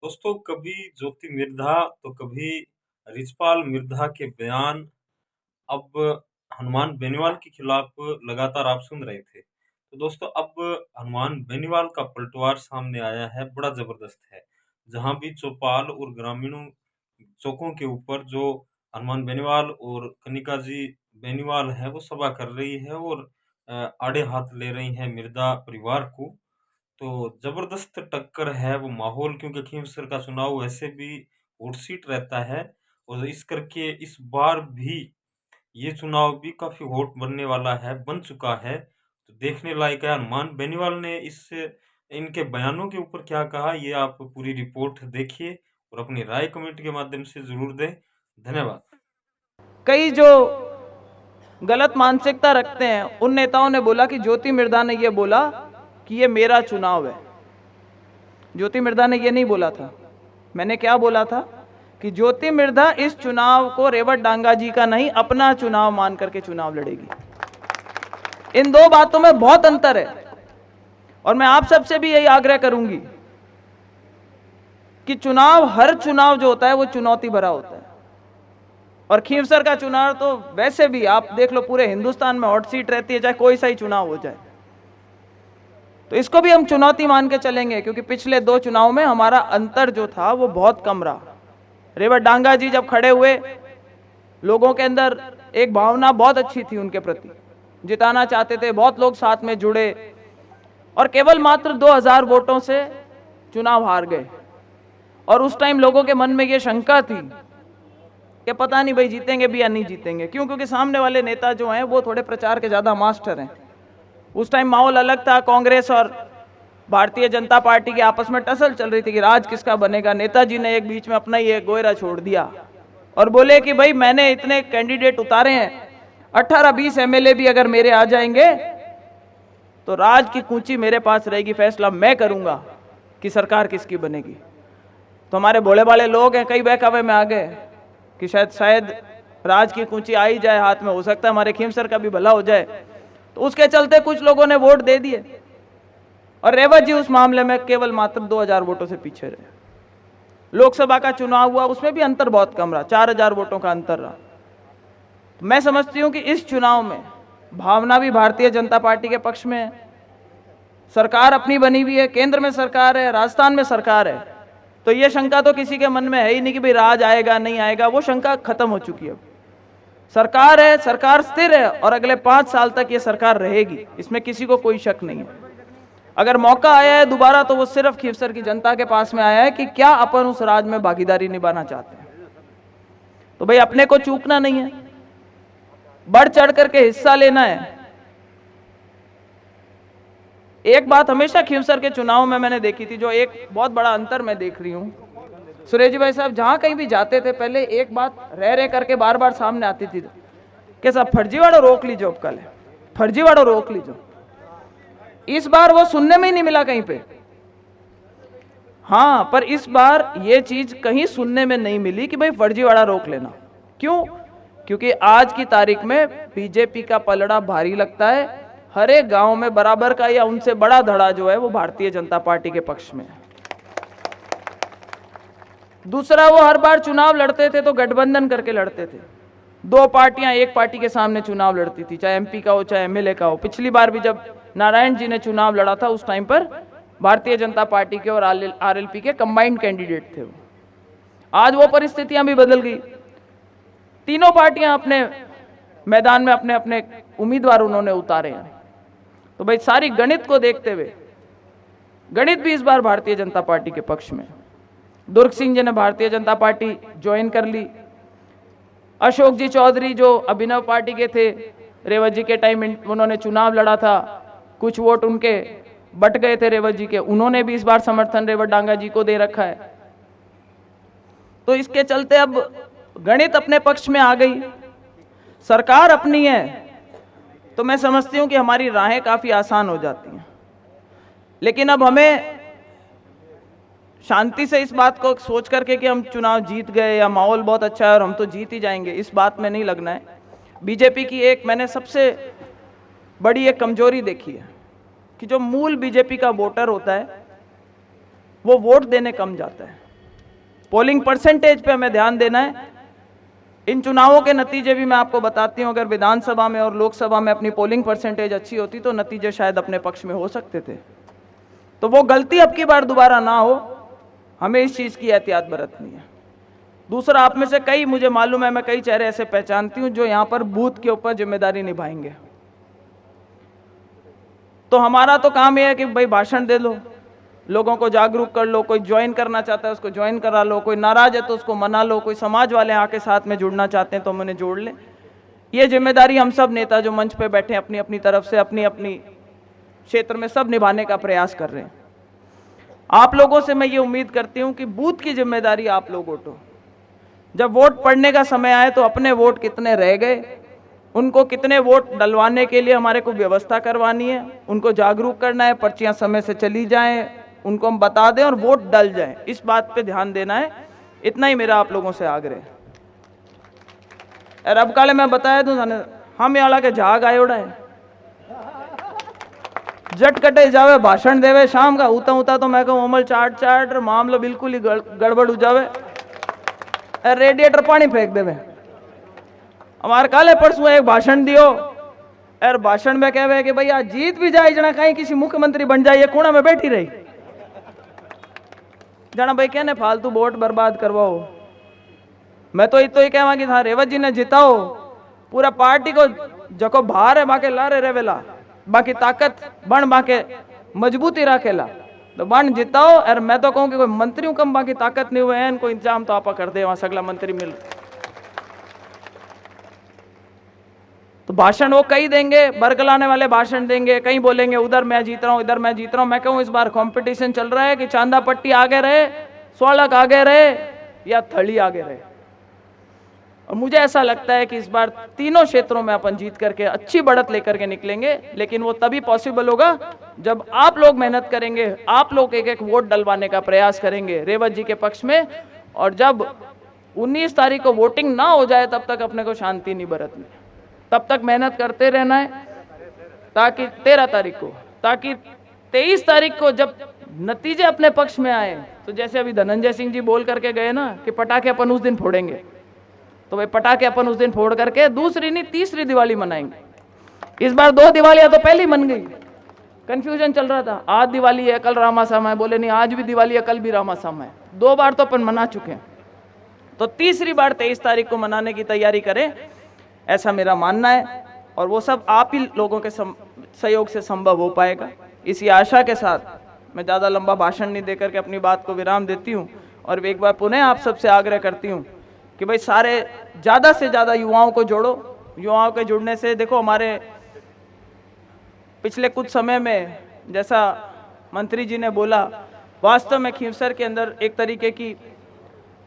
दोस्तों, कभी ज्योति मिर्धा तो कभी रिचपाल मिर्धा के बयान अब हनुमान बेनीवाल के खिलाफ लगातार आप सुन रहे थे। तो दोस्तों, अब हनुमान बेनीवाल का पलटवार सामने आया है, बड़ा जबरदस्त है। जहां भी चौपाल और ग्रामीणों चौकों के ऊपर जो हनुमान बेनीवाल और कनिका जी बेनीवाल है वो सभा कर रही है और आड़े हाथ ले रही है मिर्धा परिवार को। तो जबरदस्त टक्कर है वो माहौल, क्योंकि खींवसर का चुनाव वैसे भी हॉट सीट रहता है और इस करके इस बार भी ये चुनाव भी काफी हॉट बनने वाला है, बन चुका है। तो देखने लायक है हनुमान बेनीवाल ने इस इनके बयानों के ऊपर क्या कहा, ये आप पूरी रिपोर्ट देखिए और अपनी राय कमेंट के माध्यम से जरूर दें। धन्यवाद। कई जो गलत मानसिकता रखते हैं उन नेताओं ने बोला कि ज्योति मिर्धा ने यह बोला कि ये मेरा चुनाव है। ज्योति मिर्धा ने यह नहीं बोला था। मैंने क्या बोला था कि ज्योति मिर्धा इस चुनाव को रेवत डांगा जी का नहीं अपना चुनाव मान करके चुनाव लड़ेगी। इन दो बातों में बहुत अंतर है और मैं आप सबसे भी यही आग्रह करूंगी कि हर चुनाव जो होता है वो चुनौती भरा होता है और खींवसर का चुनाव तो वैसे भी आप देख लो पूरे हिंदुस्तान में हॉट सीट रहती है, चाहे कोई सा ही चुनाव हो जाए। तो इसको भी हम चुनौती मान के चलेंगे क्योंकि पिछले दो चुनाव में हमारा अंतर जो था वो बहुत कम रहा। रेवत डांगा जी जब खड़े हुए, लोगों के अंदर एक भावना बहुत अच्छी थी उनके प्रति, जिताना चाहते थे, बहुत लोग साथ में जुड़े और केवल मात्र 2000 वोटों से चुनाव हार गए। और उस टाइम लोगों के मन में यह शंका थी कि पता नहीं भाई जीतेंगे भी या नहीं जीतेंगे। क्यों? क्योंकि सामने वाले नेता जो हैं वो थोड़े प्रचार के ज्यादा मास्टर हैं। उस टाइम माहौल अलग था, कांग्रेस और भारतीय जनता पार्टी के आपस में टसल चल रही थी कि राज किसका बनेगा। नेताजी ने एक बीच में अपना ही एक गोयरा छोड़ दिया और बोले कि भाई मैंने इतने कैंडिडेट उतारे हैं, 18-20 एमएलए भी अगर मेरे आ जाएंगे तो राज की कुंची मेरे पास रहेगी, फैसला मैं करूंगा कि सरकार किसकी बनेगी। तो हमारे भोले भाले लोग हैं, कई बहकावे में आ गए कि शायद राज की कुंची आ ही जाए हाथ में, हो सकता है हमारे खींवसर का भी भला हो जाए। तो उसके चलते कुछ लोगों ने वोट दे दिए और रेवत जी उस मामले में केवल मात्र 2000 वोटों से पीछे रहे। लोकसभा का चुनाव हुआ, उसमें भी अंतर बहुत कम रहा, 4000 वोटों का अंतर रहा। तो मैं समझती हूं कि इस चुनाव में भावना भी भारतीय जनता पार्टी के पक्ष में है। सरकार अपनी बनी हुई है, केंद्र में सरकार है, राजस्थान में सरकार है। तो यह शंका तो किसी के मन में है ही नहीं कि भाई राज आएगा नहीं आएगा, वो शंका खत्म हो चुकी है। सरकार है, सरकार स्थिर है और अगले 5 साल तक ये सरकार रहेगी, इसमें किसी को कोई शक नहीं है। अगर मौका आया है दोबारा तो वो सिर्फ खींवसर की जनता के पास में आया है कि क्या अपन उस राज में भागीदारी निभाना चाहते हैं। तो भाई अपने को चूकना नहीं है, बढ़ चढ़ करके हिस्सा लेना है। एक बात हमेशा खींवसर के चुनाव में मैंने देखी थी, जो एक बहुत बड़ा अंतर मैं देख रही हूं सुरेश जी भाई साहब, जहां कहीं भी जाते थे पहले एक बात रह करके बार बार सामने आती थी कि साहब फर्जीवाड़ा रोक लीजिए, अब कल फर्जीवाड़ा रोक लीजिए। इस बार वो सुनने में ही नहीं मिला कहीं पे। हां, पर इस बार ये चीज कहीं सुनने में नहीं मिली कि भाई फर्जीवाड़ा रोक लेना। क्यों? क्योंकि आज की तारीख में बीजेपी का पलड़ा भारी लगता है। हर एक गांव में बराबर का या उनसे बड़ा धड़ा जो है वो भारतीय जनता पार्टी के पक्ष में है। दूसरा, वो हर बार चुनाव लड़ते थे तो गठबंधन करके लड़ते थे। दो पार्टियां एक पार्टी के सामने चुनाव लड़ती थी, चाहे एमपी का हो चाहे एमएलए का हो। पिछली बार भी जब नारायण जी ने चुनाव लड़ा था उस टाइम पर भारतीय जनता पार्टी के और आरएलपी के कंबाइंड कैंडिडेट थे। आज वो परिस्थितियां भी बदल गई। तीनों पार्टियां अपने मैदान में अपने अपने उम्मीदवार उन्होंने उतारे हैं। तो भाई सारी गणित को देखते हुए गणित भी इस बार भारतीय जनता पार्टी के पक्ष में। दुर्ग सिंह जी ने भारतीय जनता पार्टी ज्वाइन कर ली। अशोक जी चौधरी जो अभिनव पार्टी के थे, रेवत जी के टाइम उन्होंने चुनाव लड़ा था, कुछ वोट उनके बट गए थे रेवत जी के, उन्होंने भी इस बार समर्थन रेवत डांगा जी को दे रखा है। तो इसके चलते अब गणित अपने पक्ष में आ गई, सरकार अपनी है, तो मैं समझती हूं कि हमारी राहें काफी आसान हो जाती हैं। लेकिन अब हमें शांति से इस बात को सोच करके कि हम चुनाव जीत गए या माहौल बहुत अच्छा है और हम तो जीत ही जाएंगे, इस बात में नहीं लगना है। बीजेपी की एक मैंने सबसे बड़ी एक कमजोरी देखी है कि जो मूल बीजेपी का वोटर होता है वो वोट देने कम जाता है। पोलिंग परसेंटेज पे हमें ध्यान देना है। इन चुनावों के नतीजे भी मैं आपको बताती हूं, अगर विधानसभा में और लोकसभा में अपनी पोलिंग परसेंटेज अच्छी होती तो नतीजे शायद अपने पक्ष में हो सकते थे। तो वो गलती अब की बार दोबारा ना हो, हमें इस चीज की एहतियात बरतनी है। दूसरा, आप में से कई, मुझे मालूम है, मैं कई चेहरे ऐसे पहचानती हूं जो यहां पर बूथ के ऊपर जिम्मेदारी निभाएंगे। तो हमारा तो काम यह है कि भाई भाषण दे लो, लोगों को जागरूक कर लो, कोई ज्वाइन करना चाहता है उसको ज्वाइन करा लो, कोई नाराज है तो उसको मना लो, कोई समाज वाले आके साथ में जुड़ना चाहते हैं तो हम उन्हें जोड़ लें। ये जिम्मेदारी हम सब नेता जो मंच पे बैठे अपनी अपनी तरफ से अपनी अपनी क्षेत्र में सब निभाने का प्रयास कर रहे हैं। आप लोगों से मैं ये उम्मीद करती हूं कि बूथ की जिम्मेदारी आप लोग उठो। जब वोट पड़ने का समय आए तो अपने वोट कितने रह गए, उनको कितने वोट डलवाने के लिए हमारे को व्यवस्था करवानी है, उनको जागरूक करना है, पर्चियां समय से चली जाएं, उनको हम बता दें और वोट डल जाएं, इस बात पे ध्यान देना है। इतना ही मेरा आप लोगों से आग्रह है। और अब काले मैं बताया दूं, हम यहाँ के झाग आए उड़ा है, जट कटे जावे भाषण देवे शाम का, उता उता तो मैं कहूँ अमल चाट चाट मामला बिल्कुल ही गड़बड़ हो जावे, रेडिएटर पानी फेंक देवे। हमारे काले परसों एक भाषण दियो और भाषण में कहवे कि भैया जीत भी जाए जना कहीं किसी मुख्यमंत्री बन जाइए, कोना में बैठी रही जना भाई कहने फालतू वोट बर्बाद करवाओ। मैं तो ही कहवा कि था रेवत जी ने जिताओ, पूरा पार्टी को जको बाहर है बाके लारे रेवेला, बाकी ताकत बन बाके मजबूती रखेला तो बन जिताओ। और मैं तो कहूँ कि कोई मंत्रियों कम बाकी ताकत नहीं हुए हैं, कोई इंतजाम तो आपा कर दे, वहां सगला मंत्री मिल। तो भाषण वो कई देंगे, बरगलाने वाले भाषण देंगे, कहीं बोलेंगे उधर मैं जीत रहा हूं, इधर मैं जीत रहा हूं। मैं कहूं इस बार कंपटीशन चल रहा है कि चांदा पट्टी आगे रहे, सोलक आगे रहे या थली आगे रहे। और मुझे ऐसा लगता है कि इस बार तीनों क्षेत्रों में अपन जीत करके अच्छी बढ़त लेकर के निकलेंगे, लेकिन वो तभी पॉसिबल होगा जब आप लोग मेहनत करेंगे, आप लोग एक एक वोट डलवाने का प्रयास करेंगे रेवत जी के पक्ष में। और जब 19 तारीख को वोटिंग ना हो जाए तब तक अपने को शांति नहीं बरतनी, तब तक मेहनत करते रहना है, ताकि 13 तारीख को, ताकि 23 तारीख को जब नतीजे अपने पक्ष में आए तो जैसे अभी धनंजय सिंह जी बोल करके गए ना कि पटाखे अपन उस दिन फोड़ेंगे, तो भाई पटाखे अपन उस दिन फोड़ करके दूसरी नहीं तीसरी दिवाली मनाएंगे। इस बार 2 दिवालियां तो पहली मन गई, कंफ्यूजन चल रहा था, आज दिवाली है कल रामासामा है, बोले नहीं आज भी दिवाली है कल भी रामासामा है, 2 बार तो अपन मना चुके हैं, तो तीसरी बार 23 तारीख को मनाने की तैयारी करें, ऐसा मेरा मानना है। और वो सब आप ही लोगों के सहयोग से संभव हो पाएगा। इसी आशा के साथ मैं ज़्यादा लंबा भाषण नहीं देकर के अपनी बात को विराम देती हूँ और एक बार पुनः आप सबसे आग्रह करती हूँ कि भाई सारे ज़्यादा से ज़्यादा युवाओं को जोड़ो। युवाओं के जुड़ने से देखो, हमारे पिछले कुछ समय में जैसा मंत्री जी ने बोला, वास्तव में खींवसर के अंदर एक तरीके की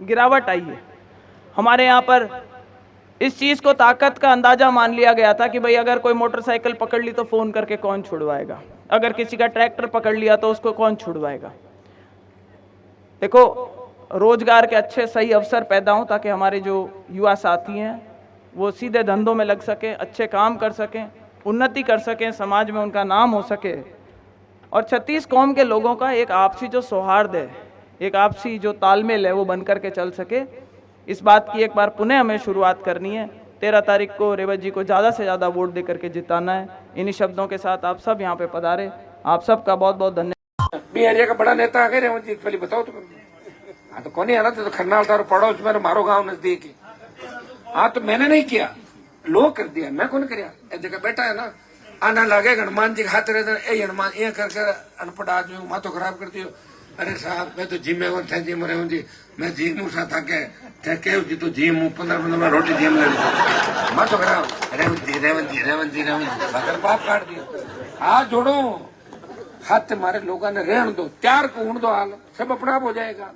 गिरावट आई है। हमारे यहाँ पर इस चीज़ को ताकत का अंदाजा मान लिया गया था कि भाई अगर कोई मोटरसाइकिल पकड़ ली तो फ़ोन करके कौन छुड़वाएगा, अगर किसी का ट्रैक्टर पकड़ लिया तो उसको कौन छुड़वाएगा। देखो, रोजगार के अच्छे सही अवसर पैदा हों ताकि हमारे जो युवा साथी हैं वो सीधे धंधों में लग सकें, अच्छे काम कर सकें, उन्नति कर सकें, समाज में उनका नाम हो सके। और 36 कौम के लोगों का एक आपसी जो सौहार्द है, एक आपसी जो तालमेल है वो बन करके चल सके, इस बात की एक बार पुनः हमें शुरुआत करनी है। 13 तारीख को रेवत जी को ज़्यादा से ज़्यादा वोट दे करके जिताना है। इन्हीं शब्दों के साथ आप सब यहाँ पे पधारे, आप सबका बहुत बहुत धन्यवाद। एरिया का बड़ा नेता आ गए रेवत जी, पहले बताओ तो। हाँ तो कौन ही आना तो खन्ना उतारो पड़ोस में, मारो गाँव नजदीक ही। हाँ तो मैंने नहीं किया, लोग कर दिया, मैं कौन कर जगह बैठा है ना, आना लगे हनुमान जी के हाथ रहते, ए हनुमान ये कर अनपढ़ आदमी माथो खराब कर दियो। अरे साहब मैं तो जिम में थे, जिम रहे जी, मैं जिम सा था के जी तो जिम 15 रोटी जिम ले माथो खराब। रेवंत जी बाप काट दिया। हाथ जोड़ो, हाथ मारे लोगों ने रहन दो, त्यार को ऊँड दो, हाल सब अपना आप हो जाएगा।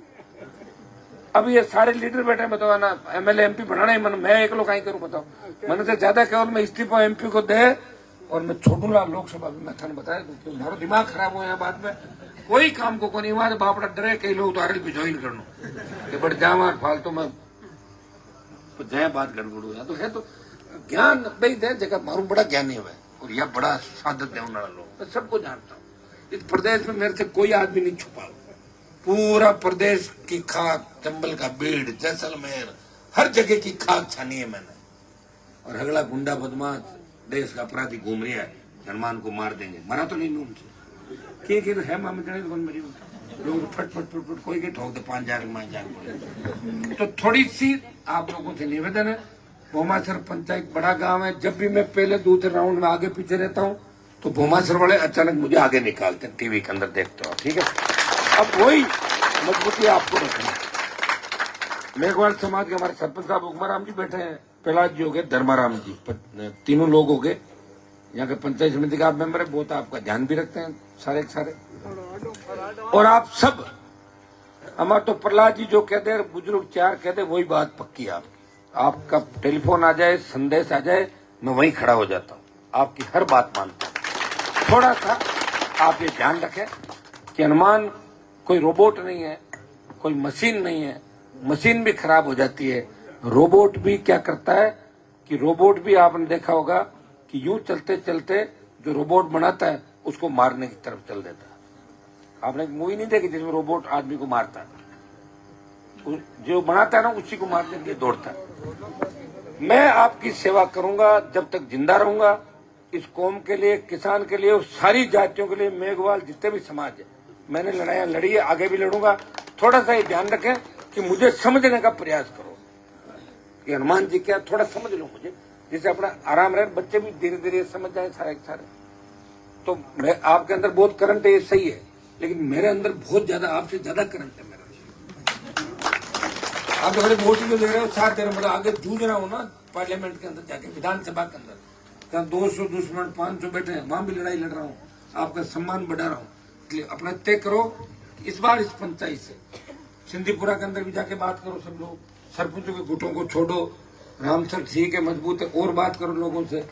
अब ये सारे लीडर बैठे बताओ ना, एमएलए एमपी बनाना ही मन, मैं एक लोग कहीं करूँ बताओ। मैंने तो ज्यादा केवल मैं इस्तीफा एमपी को दे और मैं छोड़ूंगा लोकसभा में, मैं थाने बताया क्योंकि मारो दिमाग खराब हो यहाँ बाद में कोई काम को नहीं वहां बापड़ा डरे, कई लोग तो आरएल पे ज्वाइन करना कि बड़े जावा फालतू में जय बात गड़बड़ हो तो है। तो ज्ञान भाई दे जगह मारू बड़ा ज्ञानी हुआ और यह बड़ा सादत है उन्होंने लोग, मैं सबको जानता हूँ। इस प्रदेश में मेरे से कोई आदमी नहीं छुपा, पूरा प्रदेश की खाक, चंबल का बीड़, जैसलमेर, हर जगह की खाक छानी है मैंने। और अगला गुंडा बदमाश देश का अपराधी घूम रहा है, हनुमान को मार देंगे, मरा तो नहीं लू उनसे कि है मामे कौन मेरी लोग फट फट फट फट कोई के ठोक दे 5,000 5,000। तो थोड़ी सी आप लोगों से निवेदन है, भोमासर पंचायत बड़ा गांव है, जब भी मैं पहले दूसरे राउंड में आगे पीछे रहता हूँ तो भोमासर वाले अचानक मुझे आगे निकालते हैं, टीवी के अंदर देखते हो, ठीक है। अब वही मजबूती आपको रखना। मेघवाल समाज के हमारे सरपंच साहब उकमाराम जी बैठे हैं, प्रहलाद जी हो गए, धर्माराम जी, तीनों लोग हो गए यहाँ के पंचायत समिति का आप मेंबर है, बहुत आपका ध्यान भी रखते हैं सारे के सारे। और आप सब हमारे तो प्रहलाद जी जो कहते हैं, बुजुर्ग चार कहते वही बात पक्की है आपका टेलीफोन आ जाए, संदेश आ जाए, मैं वहीं खड़ा हो जाता हूँ, आपकी हर बात मानता हूँ। थोड़ा सा आप ये ध्यान रखें कि हनुमान कोई रोबोट नहीं है, कोई मशीन नहीं है, मशीन भी खराब हो जाती है। रोबोट भी क्या करता है कि रोबोट भी आपने देखा होगा कि यूं चलते चलते जो रोबोट बनाता है उसको मारने की तरफ चल देता है। आपने मूवी नहीं देखी जिसमें रोबोट आदमी को मारता है, जो बनाता है ना उसी को मारने के लिए दौड़ता है। मैं आपकी सेवा करूंगा जब तक जिंदा रहूंगा, इस कौम के लिए, किसान के लिए और सारी जातियों के लिए, मेघवाल जितने भी समाज है, मैंने लड़ाइयां लड़ी है, आगे भी लड़ूंगा। थोड़ा सा ये ध्यान रखें कि मुझे समझने का प्रयास करो कि हनुमान जी क्या, थोड़ा समझ लो मुझे, जिससे अपना आराम रहे, बच्चे भी धीरे धीरे समझ जाए सारे सारे। तो मैं आपके अंदर बहुत करंट है, ये सही है, लेकिन मेरे अंदर बहुत ज्यादा, आपसे ज्यादा करंट है मेरा। आप अगर वोट जो ले रहे हो, साथ दे रहे हो, मतलब आगे जूझ रहा हूँ ना पार्लियामेंट के अंदर जाके, विधानसभा के अंदर, जहाँ 200 दुश्मन 500 बैठे हैं, वहां भी लड़ाई लड़ रहा हूँ, आपका सम्मान बढ़ा रहा हूँ। इसलिए अपना तय करो इस बार इस पंचायत से सिंधीपुरा के अंदर भी जाके बात करो, सब लोग सरपंचों के गुटों को छोड़ो, राम सर ठीक है मजबूत है, और बात करो लोगों से।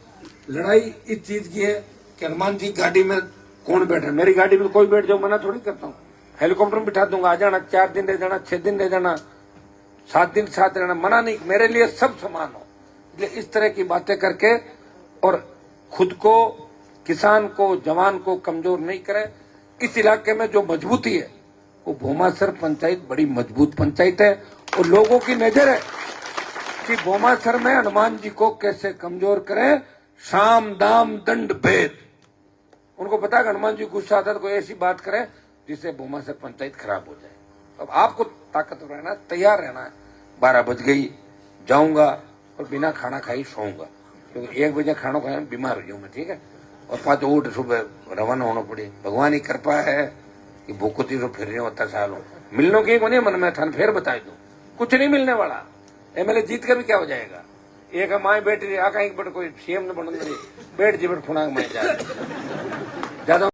लड़ाई इस चीज की है कि हनुमान जी गाड़ी में कौन बैठ रहा है, मेरी गाड़ी में कोई बैठ जाओ, मना थोड़ी करता हूँ, हेलीकॉप्टर में बिठा दूंगा, आ जाना, 4 दिन रह जाना, 6 दिन रह जाना, 7 दिन साथ रहना, मना नहीं, मेरे लिए सब समान हो। इसलिए इस तरह की बातें करके और खुद को, किसान को, जवान को कमजोर नहीं करे। इस इलाके में जो मजबूती है वो भोमासर पंचायत बड़ी मजबूत पंचायत है, और लोगों की नजर है कि भोमासर में हनुमान जी को कैसे कमजोर करें, साम दाम दंड भेद। उनको पता है हनुमान जी गुस्सा आता है तो कोई ऐसी बात करे जिससे भोमासर पंचायत खराब हो जाए। अब आपको ताकतवर रहना, तैयार रहना है। 12 बज गई, जाऊंगा और बिना खाना खाई सोऊंगा, क्योंकि 1 बजे खाना खाया बीमार हो जाऊं मैं, ठीक है। और 5 उठ सुबह रवाना होना पड़ी, भगवान की कृपा है कि भूखती तो फिर नहीं होता सालों मिलने की को नहीं मन में थान फिर बता दूं, कुछ नहीं मिलने वाला। एमएलए जीत कर भी क्या हो जाएगा, एक माए बैठ रही, आ कहीं कोई सीएम ने बन बैठ जी बैठ खुना माए ज्यादा